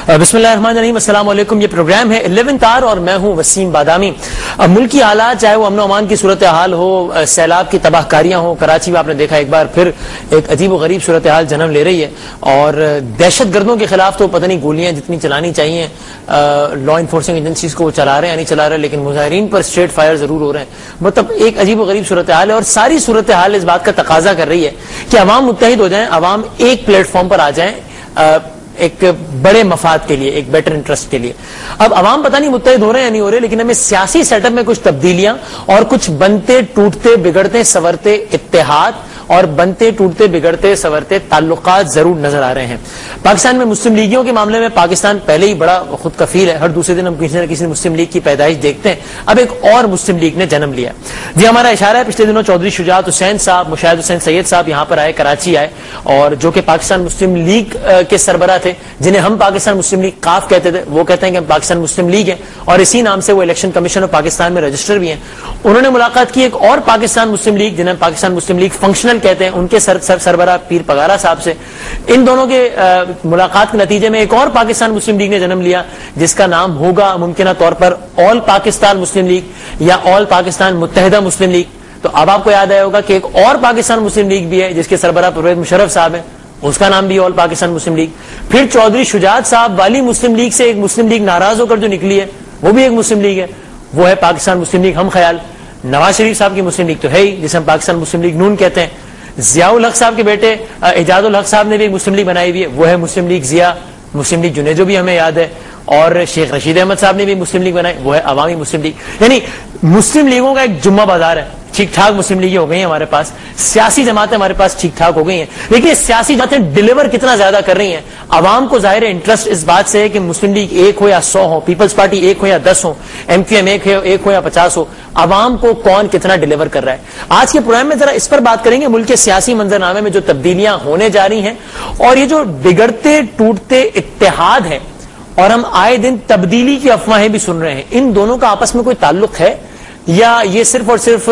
بسم اللہ الرحمن الرحیم، السلام علیکم۔ یہ پروگرام ہے 11 آر اور میں ہوں وسیم بادامی۔ ملکی حالات چاہے وہ امن و امان کی صورتحال ہو، سیلاب کی تباہ کاریاں ہوں، کراچی میں آپ نے دیکھا ایک بار پھر ایک عجیب و غریب صورتحال جنم لے رہی ہے، اور دہشت گردوں کے خلاف تو پتہ نہیں گولیاں جتنی چلانی چاہیے لا انفورسنگ ایجنسیز کو وہ چلا رہے ہیں نہیں چلا رہے، لیکن مظاہرین پر اسٹریٹ فائر ضرور ہو رہے ہیں۔ مطلب ایک عجیب و غریب صورتحال ہے، اور ساری صورتحال اس بات کا تقاضا کر رہی ہے کہ عوام متحد ہو جائیں، عوام ایک پلیٹ فارم پر آ جائیں ایک بڑے مفاد کے لیے، ایک بیٹر انٹرسٹ کے لیے۔ اب عوام پتہ نہیں متحد ہو رہے ہیں یا نہیں ہو رہے، لیکن ہمیں سیاسی سیٹ اپ میں کچھ تبدیلیاں اور کچھ بنتے ٹوٹتے بگڑتے سنورتے اتحاد اور بنتے ٹوٹتے بگڑتے سنورتے تعلقات ضرور نظر آ رہے ہیں۔ پاکستان میں مسلم لیگیوں کے معاملے میں پاکستان پہلے ہی بڑا خود کفیل ہے، ہر دوسرے دن ہم کسی نہ کسی مسلم لیگ کی پیدائش دیکھتے ہیں۔ اب ایک اور مسلم لیگ نے جنم لیا۔ جی ہمارا اشارہ ہے، پچھلے دنوں چودھری شجاعت حسین صاحب، مشاہد حسین سید صاحب یہاں پر آئے، کراچی آئے، اور جو کہ پاکستان مسلم لیگ کے سربراہ تھے، جنہیں ہم پاکستان مسلم لیگ کاف کہتے تھے، وہ کہتے ہیں کہ ہم پاکستان مسلم لیگ ہیں، اور اسی نام سے وہ الیکشن کمیشن آف پاکستان میں رجسٹر بھی ہیں۔ انہوں نے ملاقات کی ایک اور پاکستان مسلم لیگ، جنہیں پاکستان مسلم لیگ فنکشنل کہتے ہیں، ان کے سربراہ پیر پگارا صاحب سے۔ ان دونوں کے ملاقات کے نتیجے میں ایک اور پاکستان مسلم لیگ نے جنم لیا، جس کا نام ہوگا ممکنہ طور پر آل پاکستان مسلم لیگ یا آل پاکستان متحدہ مسلم لیگ۔ تو اب آپ کو یاد آیا ہوگا کہ ایک اور پاکستان مسلم لیگ بھی ہے، جس کے سربراہ پرویز مشرف صاحب ہیں، اس کا نام بھی آل پاکستان مسلم لیگ۔ پھر چودھری شجاعت صاحب والی مسلم لیگ سے ایک مسلم لیگ ناراض ہو کر جو نکلی ہے، وہ بھی ایک مسلم لیگ ہے، وہ ہے پاکستان مسلم لیگ ہم خیال۔ نواز شریف صاحب کی مسلم لیگ تو ہے ہی، جسے ہم پاکستان مسلم لیگ نون کہتے ہیں۔ ضیاء الحق صاحب کے بیٹے اعجاز الحق صاحب نے بھی ایک مسلم لیگ بنائی ہوئی ہے، وہ ہے مسلم لیگ ضیاء، مسلم لیگ جنید جو بھی ہمیں یاد ہے۔ اور شیخ رشید احمد صاحب نے بھی مسلم لیگ بنائی، وہ ہے عوامی مسلم لیگ۔ یعنی مسلم لیگوں کا ایک جمعہ بازار ہے، ٹھیک ٹھاک مسلم لیگیں ہو گئی ہیں ہمارے پاس، سیاسی جماعتیں ہمارے پاس ٹھیک ٹھاک ہو گئی ہیں، لیکن یہ سیاسی جماعتیں ڈیلیور کتنا زیادہ کر رہی ہیں؟ عوام کو ظاہر انٹرسٹ اس بات سے ہے کہ مسلم لیگ ایک ہو یا 100 ہو، پیپلز پارٹی ایک ہو یا 10 ہو، ایم کیو ایم ایک ہو یا 50 ہو، عوام کو کون کتنا ڈیلیور کر رہا ہے۔ آج کے پروگرام میں ذرا اس پر بات کریں گے، ملک کے سیاسی منظرنامے میں جو تبدیلیاں ہونے جا رہی ہیں، اور یہ جو بگڑتے ٹوٹتے اتحاد ہے، اور ہم آئے دن تبدیلی کی افواہیں بھی سن رہے ہیں، ان دونوں کا آپس میں کوئی تعلق ہے، یا یہ صرف اور صرف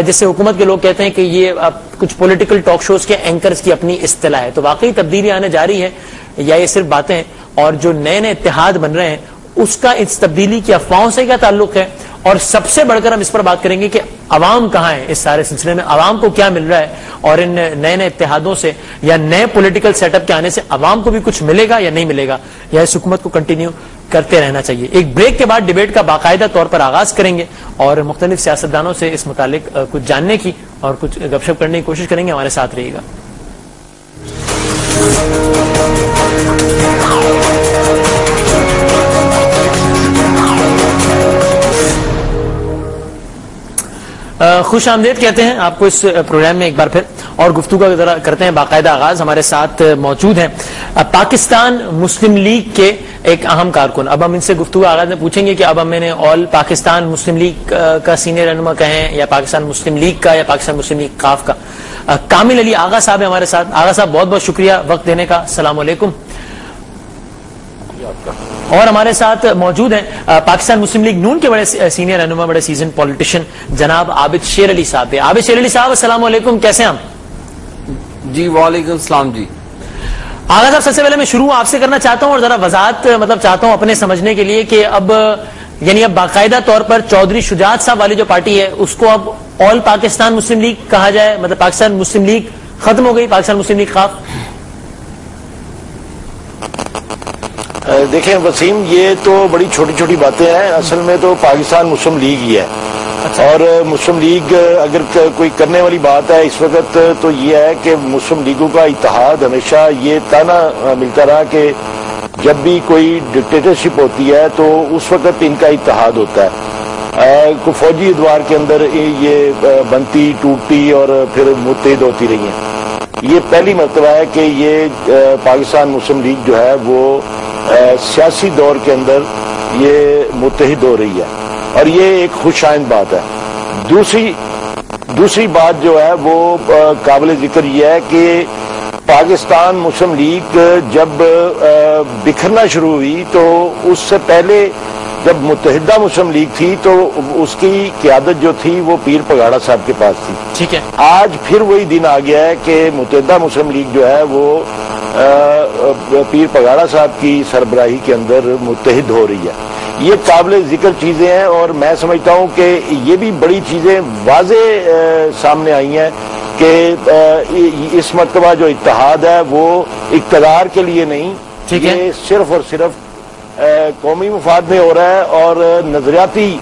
جیسے حکومت کے لوگ کہتے ہیں کہ یہ کچھ پولیٹیکل ٹاک شوز کے اینکرز کی اپنی اصطلاح ہے؟ تو واقعی تبدیلی آنے جا رہی ہے، یا یہ صرف باتیں ہیں؟ اور جو نئے نئے اتحاد بن رہے ہیں، اس کا اس تبدیلی کی افواہوں سے کیا تعلق ہے؟ اور سب سے بڑھ کر ہم اس پر بات کریں گے کہ عوام کہاں ہے اس سارے سلسلے میں، عوام کو کیا مل رہا ہے، اور ان نئے نئے اتحادوں سے یا نئے پولیٹیکل سیٹ اپ کے آنے سے عوام کو بھی کچھ ملے گا یا نہیں ملے گا، یا اس حکومت کو کنٹینیو کرتے رہنا چاہیے۔ ایک بریک کے بعد ڈیبیٹ کا باقاعدہ طور پر آغاز کریں گے، اور مختلف سیاستدانوں سے اس متعلق کچھ جاننے کی اور کچھ گپ شپ کرنے کی کوشش کریں گے۔ ہمارے ساتھ رہیے گا۔ خوش آمدید کہتے ہیں آپ کو اس پروگرام میں ایک بار پھر، اور گفتگو کا ذرا کرتے ہیں باقاعدہ آغاز۔ ہمارے ساتھ موجود ہیں پاکستان مسلم لیگ کے ایک اہم کارکن۔ اب ہم ان سے گفتگو آغاز میں پوچھیں گے کہ اب ہم نے آل پاکستان مسلم لیگ کا سینئر رہنما کہیں، یا پاکستان مسلم لیگ کا، یا پاکستان مسلم لیگ کاف کا۔ کامل علی آغا صاحب ہیں ہمارے ساتھ۔ آغا صاحب بہت بہت شکریہ وقت دینے کا، السلام علیکم۔ اور ہمارے ساتھ موجود ہیں پاکستان مسلم لیگ نون کے بڑے سینئر رہنما، بڑے سیزن پولیٹیشین جناب عابد شیر علی صاحب۔ عابد شیر علی صاحب السلام علیکم، کیسے ہیں آپ؟ جی وعلیکم السلام۔ جی آغا صاحب، سب سے پہلے میں شروع آپ سے کرنا چاہتا ہوں، اور ذرا وضاحت چاہتا ہوں اپنے سمجھنے کے لیے کہ اب یعنی اب باقاعدہ طور پر چودھری شجاعت صاحب والی جو پارٹی ہے، اس کو اب آل پاکستان مسلم لیگ کہا جائے، مطلب پاکستان مسلم لیگ ختم ہو گئی، پاکستان مسلم لیگ کاف؟ دیکھیں وسیم، یہ تو بڑی چھوٹی چھوٹی باتیں ہیں، اصل میں تو پاکستان مسلم لیگ ہی ہے۔ اور مسلم لیگ اگر کوئی کرنے والی بات ہے اس وقت تو یہ ہے کہ مسلم لیگوں کا اتحاد، ہمیشہ یہ تانا ملتا رہا کہ جب بھی کوئی ڈکٹیٹرشپ ہوتی ہے تو اس وقت ان کا اتحاد ہوتا ہے، فوجی ادوار کے اندر یہ بنتی ٹوٹتی اور پھر متحد ہوتی رہی ہیں۔ یہ پہلی مرتبہ ہے کہ یہ پاکستان مسلم لیگ جو ہے وہ سیاسی دور کے اندر یہ متحد ہو رہی ہے، اور یہ ایک خوش آئند بات ہے۔ دوسری بات جو ہے وہ قابل ذکر یہ ہے کہ پاکستان مسلم لیگ جب بکھرنا شروع ہوئی تو اس سے پہلے جب متحدہ مسلم لیگ تھی تو اس کی قیادت جو تھی وہ پیر پگاڑا صاحب کے پاس تھی۔ ٹھیک ہے، آج پھر وہی دن آ گیا ہے کہ متحدہ مسلم لیگ جو ہے وہ پیر پگاڑا صاحب کی سربراہی کے اندر متحد ہو رہی ہے. یہ قابل ذکر چیزیں ہیں اور میں سمجھتا ہوں کہ یہ بھی بڑی چیزیں واضح سامنے آئی ہیں کہ اس مرتبہ جو اتحاد ہے وہ اقتدار کے لیے نہیں, یہ صرف اور صرف قومی مفاد میں ہو رہا ہے اور نظریاتی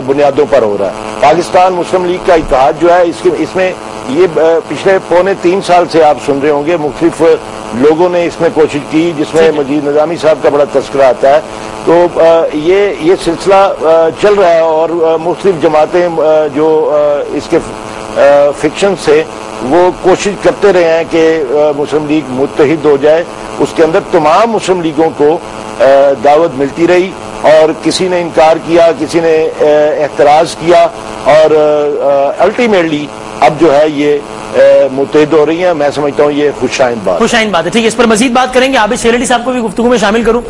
بنیادوں پر ہو رہا ہے. پاکستان مسلم لیگ کا اتحاد جو ہے اس میں یہ پچھلے 2.5 سال سے آپ سن رہے ہوں گے مختلف لوگوں نے اس میں کوشش کی, جس میں مجید نظامی صاحب کا بڑا تذکرہ آتا ہے. تو یہ سلسلہ چل رہا ہے اور مختلف جماعتیں جو اس کے فکشن سے وہ کوشش کرتے رہے ہیں کہ مسلم لیگ متحد ہو جائے. اس کے اندر تمام مسلم لیگوں کو دعوت ملتی رہی اور کسی نے انکار کیا, کسی نے اعتراض کیا اور الٹیمیٹلی اب جو ہے یہ متحد ہو رہی ہیں. میں سمجھتا ہوں یہ خوشائند بات ہے. ٹھیک ہے, اس پر مزید بات کریں گے. عابد شیر علی صاحب کو بھی گفتگو میں شامل کروں,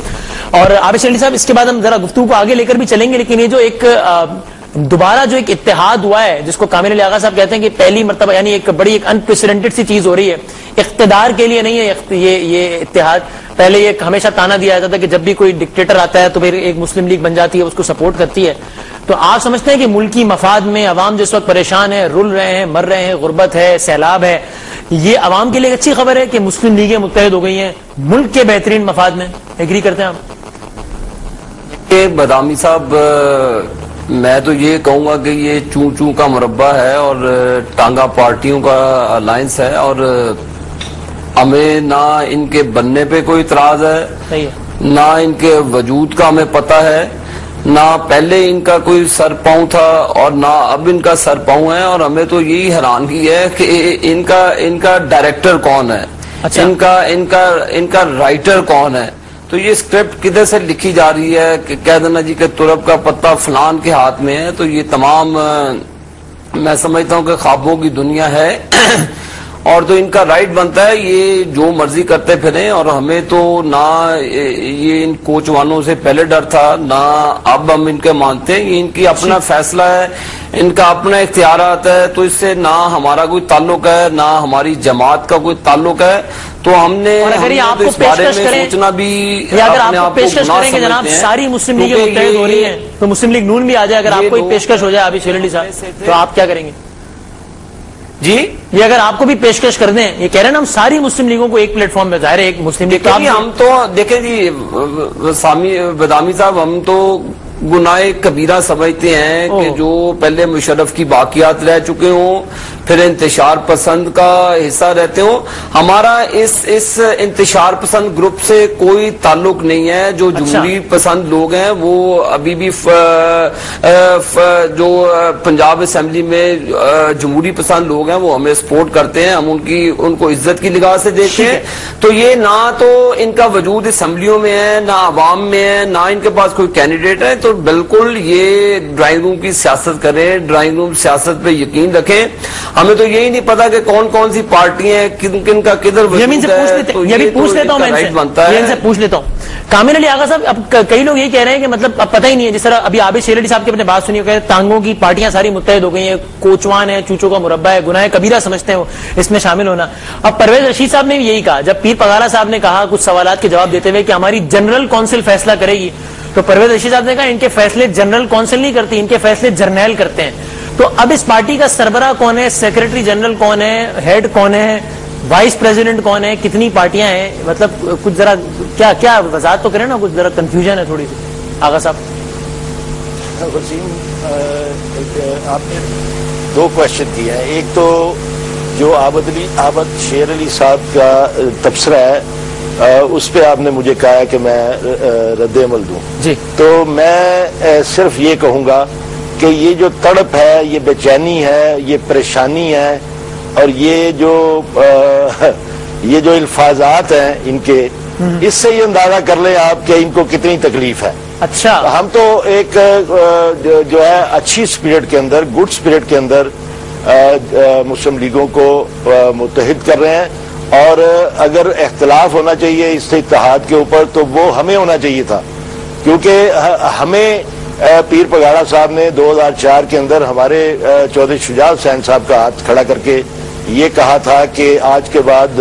اور عابد شیر علی صاحب اس کے بعد ہم ذرا گفتگو کو آگے لے کر بھی چلیں گے. لیکن یہ جو ایک دوبارہ جو ایک اتحاد ہوا ہے جس کو کامل علی آغا صاحب کہتے ہیں کہ پہلی مرتبہ, یعنی ایک بڑی ایک انپریسیڈنٹڈ سی چیز ہو رہی ہے, اقتدار کے لیے نہیں ہے یہ اتحاد. پہلے یہ ہمیشہ تانا دیا جاتا تھا کہ جب بھی کوئی ڈکٹیٹر آتا ہے تو پھر ایک مسلم لیگ بن جاتی ہے, اس کو سپورٹ کرتی ہے. تو آپ سمجھتے ہیں کہ ملکی مفاد میں عوام جس وقت پریشان ہے, رل رہے ہیں, مر رہے ہیں, غربت ہے, سیلاب ہے, یہ عوام کے لیے اچھی خبر ہے کہ مسلم لیگیں متحد ہو گئی ہیں ملک کے بہترین مفاد میں؟ ایگری کرتے ہیں آپ؟ بادامی صاحب, میں تو یہ کہوں گا کہ یہ چون چون کا مربع ہے اور ٹانگا پارٹیوں کا الائنس ہے, اور ہمیں نہ ان کے بننے پہ کوئی اعتراض ہے, نہ ان کے وجود کا ہمیں پتہ ہے, نہ پہلے ان کا کوئی سر پاؤں تھا اور نہ اب ان کا سر پاؤں ہے. اور ہمیں تو یہی حیرانگی ہے کہ ان کا ڈائریکٹر کون ہے, ان کا رائٹر کون ہے. تو یہ اسکرپٹ کدھر سے لکھی جا رہی ہے کہ کہہ دینا جی کہ ترب کا پتہ فلان کے ہاتھ میں ہے. تو یہ تمام میں سمجھتا ہوں کہ خوابوں کی دنیا ہے اور تو ان کا رائٹ بنتا ہے یہ جو مرضی کرتے پھریں. اور ہمیں تو نہ یہ ان کوچوانوں سے پہلے ڈر تھا, نہ اب ہم ان کے مانتے ہیں. یہ ان کی اپنا فیصلہ ہے, ان کا اپنا اختیارات ہے, تو اس سے نہ ہمارا کوئی تعلق ہے نہ ہماری جماعت کا کوئی تعلق ہے. تو ہم نے اس بارے میں سوچنا بھی, اگر آپ پیشکش کریں کہ جناب ساری مسلم لیگیں متحد ہو رہی ہیں تو مسلم لیگ نون بھی آ جائے, اگر آپ کو پیشکش ہو جائے عابد شیر علی صاحب, تو آپ کیا کریں گے؟ جی, یہ اگر آپ کو بھی پیشکش کر دیں, یہ کہہ رہے ہیں نا ہم ساری مسلم لیگوں کو ایک پلیٹ فارم پہ, ظاہر ہے ایک مسلم لیگ, ہم تو دیکھیں جی بادامی صاحب, ہم تو گناہ کبیرہ سمجھتے ہیں کہ جو پہلے مشرف کی باقیات رہ چکے ہوں, پھر انتشار پسند کا حصہ رہتے ہوں. ہمارا اس انتشار پسند گروپ سے کوئی تعلق نہیں ہے. جو جمہوری پسند لوگ ہیں وہ ابھی بھی جو پنجاب اسمبلی میں جمہوری پسند لوگ ہیں وہ ہمیں سپورٹ کرتے ہیں, ہم ان کو عزت کی نگاہ سے دیکھتے ہیں. تو یہ نہ تو ان کا وجود اسمبلیوں میں ہے, نہ عوام میں ہے, نہ ان کے پاس کوئی کینڈیڈیٹ ہے. تو بالکل یہ ڈرائنگ روم کی سیاست کریں, ڈرائنگ روم سیاست پہ یقین رکھیں. ہمیں تو یہی نہیں پتا کہ کون کون سی پارٹیاں ہیں, کن کا کدھر وجود ہے. یہ بھی پوچھ لیتا ہوں, میں ان سے پوچھ لیتا ہوں. کامل علی آغا صاحب, اب کئی لوگ یہی کہہ رہے ہیں کہ مطلب اب پتہ ہی نہیں ہے, جس طرح ابھی عابد شیر علی صاحب کی اپنے بات سنی, کہ تانگوں کی پارٹیاں ساری متحد ہو گئی ہیں, کوچوان ہے, چوچوں کا مربع ہے, گناہ کبیرہ سمجھتے ہیں وہ اس میں شامل ہونا. اب پرویز رشید صاحب نے بھی یہی کہا, جب پیر پگاڑا صاحب نے کہا کچھ سوالات کے جواب دیتے ہوئے کہ ہماری جنرل کونسل فیصلہ کرے گی, تو پرویز رشید صاحب نے کہا ان کے فیصلے جنرل کونسل نہیں کرتی, ان کے فیصلے جرنیل کرتے ہیں. تو اب اس پارٹی کا سربراہ کون ہے, سیکرٹری جنرل کون ہے, ہیڈ کون ہے, وائس پریزیڈنٹ کون ہے, کتنی پارٹیاں ہیں, مطلب کچھ ذرا کیا وضاحت تو کریں نا, کچھ ذرا کنفیوژن ہے تھوڑی سی. آغا صاحب, وسیم آپ نے 2 کوشچن کیے ہیں. ایک تو جو عابد شیر علی صاحب کا تبصرہ ہے اس پہ آپ نے مجھے کہا کہ میں رد عمل دوں جی. تو میں صرف یہ کہوں گا کہ یہ جو تڑپ ہے, یہ بے چینی ہے, یہ پریشانی ہے, اور یہ جو الفاظات ہیں ان کے, اس سے یہ اندازہ کر لیں آپ کہ ان کو کتنی تکلیف ہے. اچھا, ہم تو ایک جو ہے اچھی سپرٹ کے اندر, گڈ سپرٹ کے اندر مسلم لیگوں کو متحد کر رہے ہیں, اور اگر اختلاف ہونا چاہیے اس اتحاد کے اوپر تو وہ ہمیں ہونا چاہیے تھا, کیونکہ ہمیں پیر پگاڑا صاحب نے 2004 کے اندر ہمارے چودھری شجاع حسین صاحب کا ہاتھ کھڑا کر کے یہ کہا تھا کہ آج کے بعد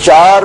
4